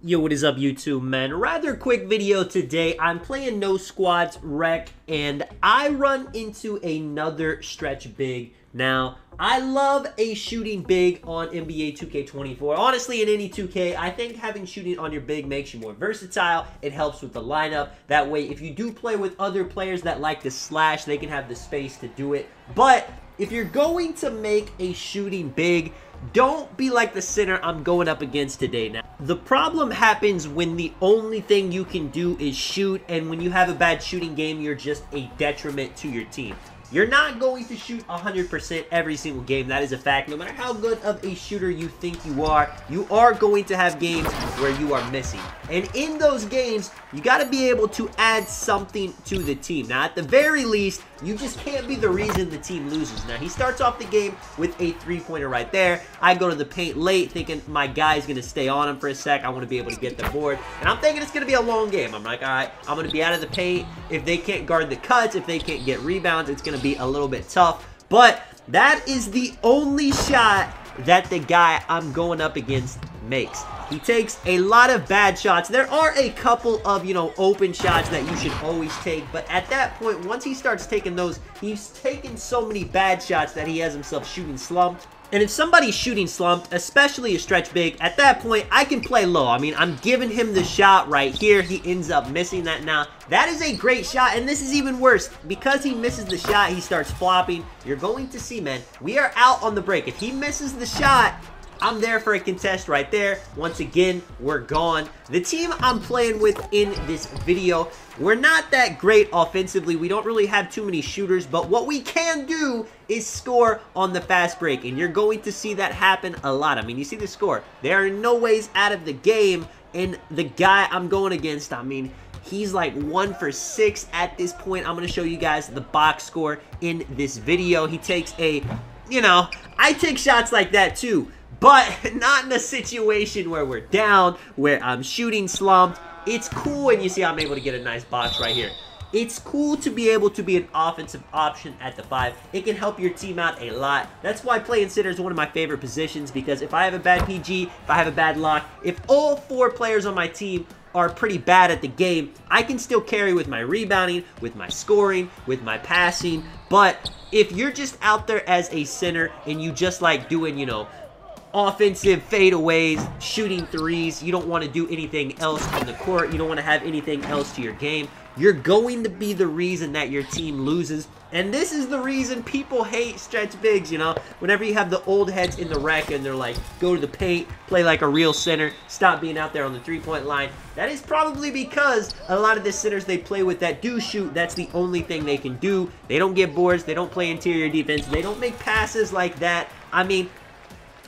Yo, what is up, YouTube, man? Rather quick video today. I'm playing No Squads Rec, and I run into another stretch big. Now, I love a shooting big on NBA 2K24. Honestly, in any 2K, I think having shooting on your big makes you more versatile. It helps with the lineup. That way, if you do play with other players that like to slash, they can have the space to do it. But if you're going to make a shooting big, don't be like the center I'm going up against today. Now, the problem happens when the only thing you can do is shoot, and when you have a bad shooting game, you're just a detriment to your team. You're not going to shoot 100% every single game. That is a fact. No matter how good of a shooter you think you are going to have games where you are missing. And in those games, you got to be able to add something to the team. Now, at the very least, you just can't be the reason the team loses. Now, he starts off the game with a three-pointer right there. I go to the paint late thinking my guy's going to stay on him for a sec. I want to be able to get the board. And I'm thinking it's going to be a long game. I'm like, all right, I'm going to be out of the paint. If they can't guard the cuts, if they can't get rebounds, it's going to be a little bit tough. But that is the only shot that the guy I'm going up against makes. He takes a lot of bad shots. There are a couple of, open shots that you should always take. But at that point, once he starts taking those, he's taken so many bad shots that he has himself shooting slumped. And if somebody's shooting slumped, especially a stretch big, at that point, I can play low. I mean, I'm giving him the shot right here. He ends up missing that now. That is a great shot, and this is even worse. Because he misses the shot, he starts flopping. You're going to see, man, we are out on the break. If he misses the shot, I'm there for a contest right there. Once again, we're gone. The team I'm playing with in this video, we're not that great offensively. We don't really have too many shooters, but what we can do is score on the fast break, and you're going to see that happen a lot. I mean, you see the score. They are in no ways out of the game, and the guy I'm going against, I mean, he's like 1 for 6 at this point. I'm going to show you guys the box score in this video. He takes a, I take shots like that too. But not in a situation where we're down, where I'm shooting slumped. It's cool, and you see I'm able to get a nice box right here. It's cool to be able to be an offensive option at the 5. It can help your team out a lot. That's why playing center is one of my favorite positions, because if I have a bad PG, if I have a bad lock, if all 4 players on my team are pretty bad at the game, I can still carry with my rebounding, with my scoring, with my passing. But if you're just out there as a center and you just like doing, offensive fadeaways, shooting threes, you don't want to do anything else on the court, you don't want to have anything else to your game, you're going to be the reason that your team loses. And this is the reason people hate stretch bigs, whenever you have the old heads in the rec and they're like, go to the paint, play like a real center, stop being out there on the three-point line. That is probably because a lot of the centers they play with that do shoot, that's the only thing they can do. They don't get boards, they don't play interior defense, they don't make passes like that. I mean,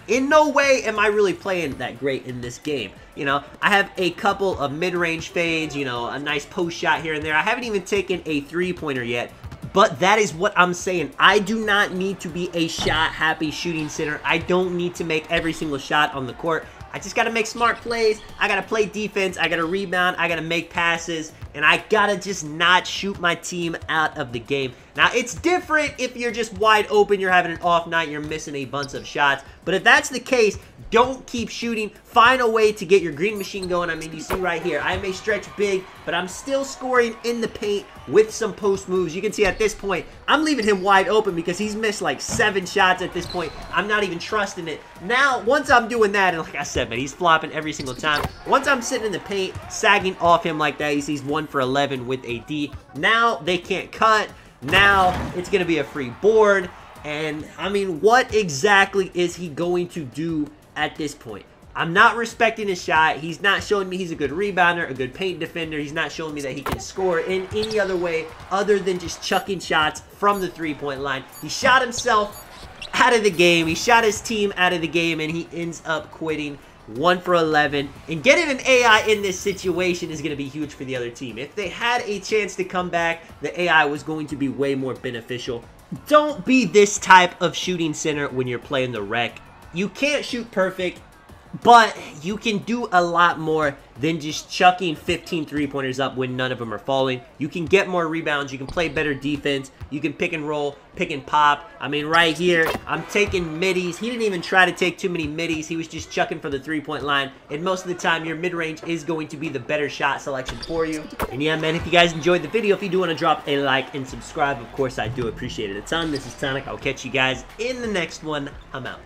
in no way am I really playing that great in this game. I have a couple of mid-range fades, a nice post shot here and there. I haven't even taken a three-pointer yet, but that is what I'm saying. I do not need to be a shot-happy shooting center. I don't need to make every single shot on the court. I just got to make smart plays. I got to play defense. I got to rebound. I got to make passes. And I got to just not shoot my team out of the game. Now, it's different if you're just wide open. You're having an off night. You're missing a bunch of shots. But if that's the case, don't keep shooting. Find a way to get your green machine going. I mean, you see right here, I may stretch big, but I'm still scoring in the paint with some post moves. You can see at this point, I'm leaving him wide open because he's missed like 7 shots at this point. I'm not even trusting it. Now, once I'm doing that, and like I said, man, he's flopping every single time. Once I'm sitting in the paint, sagging off him like that, he sees 1 for 11 with a D. Now, they can't cut. Now, it's going to be a free board. And, I mean, what exactly is he going to do at this point? I'm not respecting his shot. He's not showing me he's a good rebounder, a good paint defender. He's not showing me that he can score in any other way other than just chucking shots from the three-point line. He shot himself out of the game. He shot his team out of the game, and he ends up quitting. 1 for 11. And getting an AI in this situation is going to be huge for the other team. If they had a chance to come back, the AI was going to be way more beneficial. Don't be this type of shooting center when you're playing the rec. You can't shoot perfect. But you can do a lot more than just chucking 15 three-pointers up when none of them are falling. You can get more rebounds. You can play better defense. You can pick and roll, pick and pop. I mean, right here, I'm taking middies. He didn't even try to take too many middies. He was just chucking for the three-point line. And most of the time, your mid-range is going to be the better shot selection for you. And yeah, man, if you guys enjoyed the video, if you do want to drop a like and subscribe, of course, I do appreciate it a ton. This is Tonic. I'll catch you guys in the next one. I'm out.